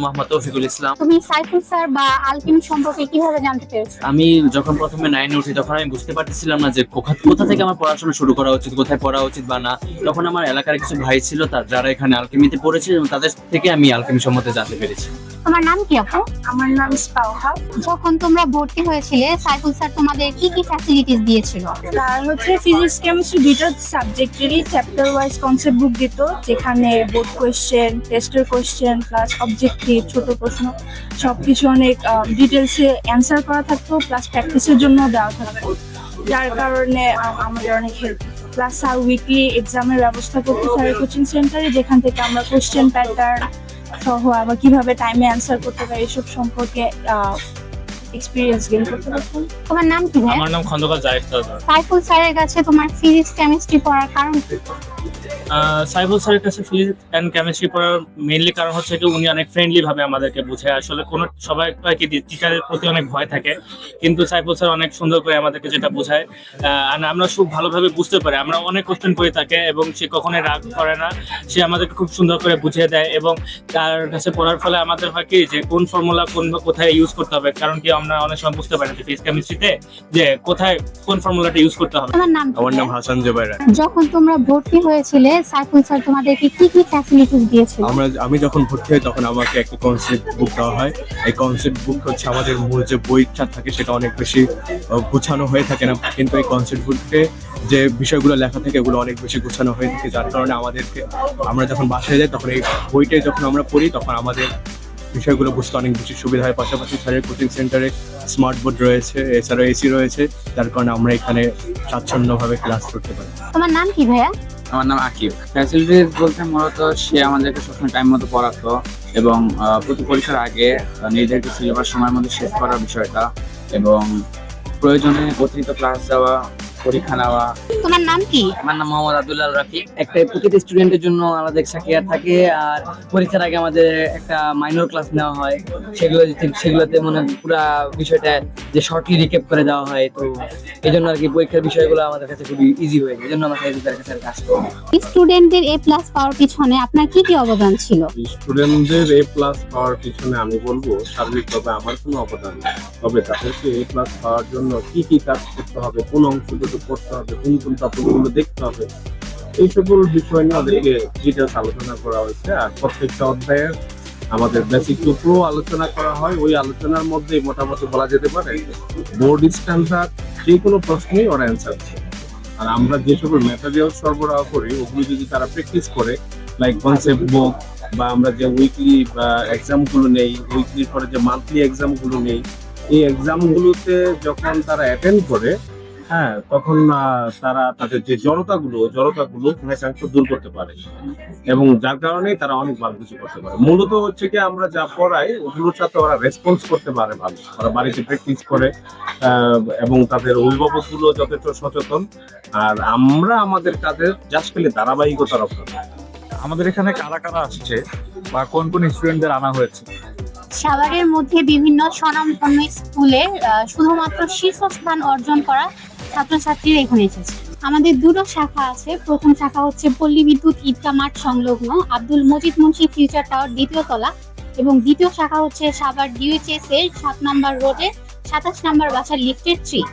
মোহাম্মদ তৌফিকুল ইসলাম। তুমি সাইফুল স্যার বা আলকেমি সম্পর্কে কিভাবে জানতে পেরেছো? আমি যখন প্রথমে 9-এ উঠি তখন আমি বুঝতে পারতেছিলাম না যে কোথা থেকে আমার পড়াশোনা শুরু করা উচিত, কোথায় পড়া উচিত বা না। তখন আমার এলাকার কিছু ভাই ছিল যারা এখানে আলকেমিতে পড়েছে এবং তাদের থেকে আমি আলকেমি সম্বন্ধে জানতে পেরেছি। তোমার নাম কি আপু? আমার নাম স্পাওহা। যখন তোমরা ভর্তি হয়েছিলে সাইফুল স্যার তোমাদের কি কি ফ্যাসিলিটিস দিয়েছিল? তার ফিজিক্স কেমিস্ট্রি দুটো সাবজেক্টেরই চ্যাপ্টার ওয়াইজ কনসেপ্ট বুক দিত, যেখানে বোর্ড কোয়েশ্চেন, টেস্টের কোয়েশ্চেন প্লাস অবজেক্টিভ, ছোট প্রশ্ন সবকিছু অনেক ডিটেলসে অ্যান্সার করা থাকতো, প্লাস প্র্যাকটিসের জন্য দেওয়া থাকতো, যার কারণে আমাদের অনেক হেল্প। প্লাস স্যার উইকলি এক্সামের ব্যবস্থা করতো স্যারের কোচিং সেন্টারে, যেখান থেকে আমরা কোয়েশ্চেন প্যাটার্ন সহ আবার কিভাবে টাইমে অ্যান্সার করতে পারি এসব সম্পর্কে এক্সপেরিয়েন্স গেইন করতে পারতাম। তোমার নাম কি ভাই? আমার নাম খন্দকার জায়েদ সরদার। সাইফুল স্যারের কাছে তোমার ফিজিক্স কেমিস্ট্রি পড়ার কারণ কি? সাইফুল স্যারের কাছে ফিজিক্স অ্যান্ড কেমিস্ট্রি পড়ার মেইনলি কারণ হচ্ছে কি উনি অনেক ফ্রেন্ডলি ভাবে আমাদেরকে বোঝায়। আসলে কোনো সবাই কি টিচারের প্রতি অনেক ভয় থাকে, কিন্তু সাইফুল স্যার অনেক সুন্দর করে আমাদেরকে যেটা বোঝায় আর আমরা খুব ভালোভাবে বুঝতে পারি। আমরা অনেক কোশ্চেন করে থাকে এবং সে কখনোই রাগ করে না, সে আমাদেরকে খুব সুন্দর করে বুঝিয়ে দেয়। এবং তার কাছে পড়ার ফলে আমাদের হয় কি যে কোন ফর্মুলা কোথায় ইউজ করতে হবে, কারণ কি আমরা অনেক সময় বুঝতে পারি না যে ফিজিক্স কেমিস্ট্রিতে যে কোথায় কোন ফর্মুলাটা ইউজ করতে হবে। তোমার নাম কি? আমার নাম হাসান জুবাইর। যখন তোমরা ভর্তি হয়েছিলে সাইফুল স্যার তোমাদেরকে কি কি ফ্যাসিলিটিস দিয়েছিল? আমি যখন ভর্তি হই তখন আমাকে একটা কনসেপ্ট বুক দেওয়া হয়। এই কনসেপ্ট বুক হচ্ছে আমাদের মূল যে বইটা থাকে সেটা অনেক বেশি গুছানো হয়ে থাকে না, কিন্তু এই কনসেপ্ট বুকে যে বিষয়গুলো লেখা থাকে এগুলো অনেক বেশি গুছানো হয়ে থাকে, যার কারণে আমরা যখন বাসায় যাই তখন এই বইটাই যখন আমরা পড়ি তখন আমাদের বিষয়গুলো বুঝতে অনেক বেশি সুবিধা হয়। পাশাপাশি স্যারের কোচিং সেন্টারে স্মার্ট বোর্ড রয়েছে, এছাড়াও এসি রয়েছে, যার কারণে আমরা এখানে স্বাচ্ছন্দ্যভাবে ক্লাস করতে পারি। তোমার নাম কি ভাইয়া? আমার নাম আকিব। ফ্যাসিলিটিস বলতে মূলত সে আমাদেরকে সবসময় টাইম মতো পড়াতো এবং প্রতি পরীক্ষার আগে নিজেদেরকে সিলেবাস সময়ের মধ্যে শেষ করার বিষয়টা এবং প্রয়োজনে অতিরিক্ত ক্লাস দেওয়া, পরীক্ষা নেওয়া। তোমার নাম কি? আমার নাম মোহাম্মদ আব্দুল্লাহ রাফি। একটা প্রতিটি স্টুডেন্টের জন্য আলাদা এক্সট্রা কেয়ার থাকে, আর পরীক্ষার আগে আমাদের একটা মাইনর ক্লাস নেওয়া হয়, সেগুলোতে মানে পুরো বিষয়টা যে শর্টলি রিক্যাপ করে দেওয়া হয়। তো এই জন্য আর কি পরীক্ষার বিষয়গুলো আমাদের কাছে খুবই ইজি হয়ে যায়, এই জন্য আমরা স্যারের কাছে কাজ করি। স্টুডেন্টদের এ প্লাস পাওয়ার পিছনে আপনার কি কি অবদান ছিল? স্টুডেন্টদের এ প্লাস পাওয়ার পিছনে আমি বলবো সার্বিকভাবে আমার কোনো অবদান নেই, তবে তাদেরকে এ প্লাস পাওয়ার জন্য কি কি কাজ করতে হবে, কোন অংশগুলো করতে হবে, কোন কোন টপিকগুলো দেখতে হবে, এই সকল বিষয় নিয়ে আমাদেরকে ডিটেলস আলোচনা করা হয়েছে। আর প্রত্যেকটা অধ্যায়ের আমাদের বেসিক টুকরো আলোচনা করা হয়। ওই আলোচনার মধ্যে মোটামুটি বলা যেতে পারে বোর্ড স্ট্যান্ডার্ড যে কোনো প্রশ্নেই ওরা অ্যান্সার দেয়। আর আমরা যে সকল ম্যাটেরিয়াল সরবরাহ করি ওগুলো যদি তারা প্র্যাকটিস করে, লাইক কনসেপ্ট বুক বা আমরা যে উইকলি বা এক্সামগুলো নেই, উইকলির পরে যে মান্থলি এক্সামগুলো নেই, এই এক্সামগুলোতে যখন তারা অ্যাটেন্ড করে তখন তারা তাদের যে জড়তাগুলো অনেকাংশ দূর করতে পারে এবং যার কারণে তারা অনেক ভালো কিছু করতে পারে। মূলত হচ্ছে কি আমরা যা পড়াই ওগুলোর সাথে ওরা রেসপন্স করতে পারে ভালো, ওরা বাড়িতে প্র্যাকটিস করে এবং তাদের অভিভাবকগুলো যথেষ্ট সচেতন। আর আমরা আমাদের কাজের জাস্ট পেলে ধারাবাহিকতা রক্ষা করি। আমাদের এখানে কারা কারা আসছে বা কোন কোন স্টুডেন্টদের আনা হয়েছে? সাভারের মধ্যে বিভিন্ন স্বনামধন্য স্কুলে শুধুমাত্র শীর্ষস্থান অর্জন করা ছাত্রছাত্রীরা এখানে এসেছে। আমাদের দুটো শাখা আছে। প্রথম শাখা হচ্ছে পল্লী বিদ্যুৎ ঈদগাহ মাঠ সংলগ্ন আব্দুল মজিদ মুন্সি ফিউচার টাওয়ার 2য় তলা, এবং দ্বিতীয় শাখা হচ্ছে সাভার ডিউএইচএস এর 7 নম্বর রোডে 27 নম্বর বাসার লিফটের 3।